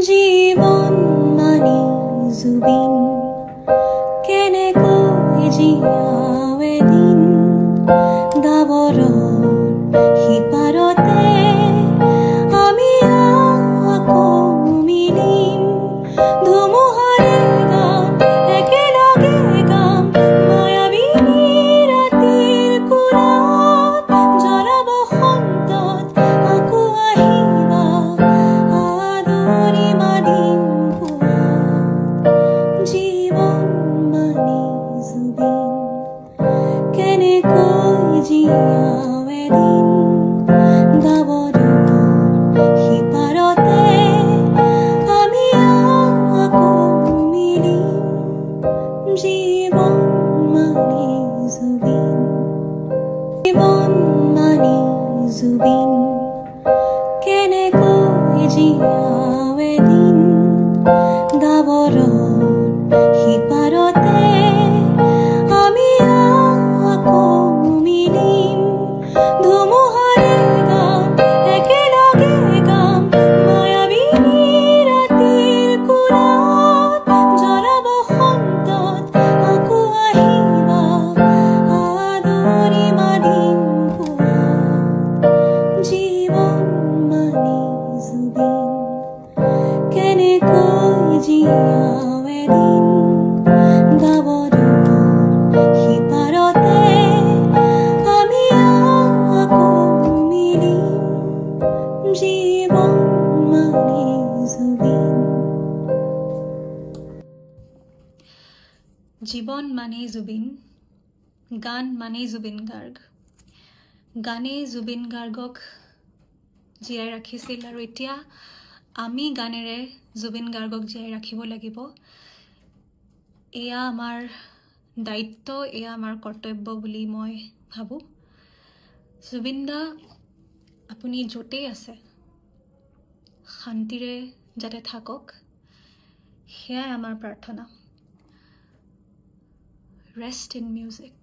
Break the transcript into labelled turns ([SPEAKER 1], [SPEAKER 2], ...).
[SPEAKER 1] জীবন মানে জুবিন কেনেকৈ জীয়াও এদিন ডাৱৰৰ সিপাৰতে আমি আকৌ মিলিম ধুমুহাৰে গান একেলগে গাম মায়াবিনী ৰাতিৰ কোলাত জৰা বসন্তত আকৌ আহিবা আদৰি মাদিম জীবন মানে জুবিন কেনেকৈ জীয়াও এদিন ডাৱৰৰ সিপাৰতে আমি আকৌ মিলিম জীবন মানে জুবিন জীবন মানে জুবিন কেনেকৈ জীয়াও এদিন ডাৱৰৰ সিপাৰতে আমি আকৌ মিলিম ধুমুহাৰে গান একেলগে গাম মায়াবিনী ৰাতিৰ কোলাত জৰা বসন্তত আকৌ আহিবা আদৰি মাদিম জীবন মানে জুবিন কেনেকৈ জীয়াও এদিন ডাৱৰৰ সিপাৰতে আমি আকৌ মিলিম জীবন মানে জুবিন
[SPEAKER 2] জীবন মানে জুবিন গান মানে জুবিন গাৰ্গ গানে জুবিন গাৰ্গক জীয়াই ৰাখিছিল আৰু এতিয়া আমি গানেৰে জুবিন গাৰ্গক জীয়াই ৰাখিব লাগিব এয়া আমাৰ দায়িত্ব এয়া আমাৰ কৰ্তব্য বুলি মই ভাবোঁ জুবিন দা আপুনি য'তেই আছে শান্তিৰে যাতে থাকক সেয়াই আমাৰ প্ৰাৰ্থনা ৰেষ্ট ইন মিউজিক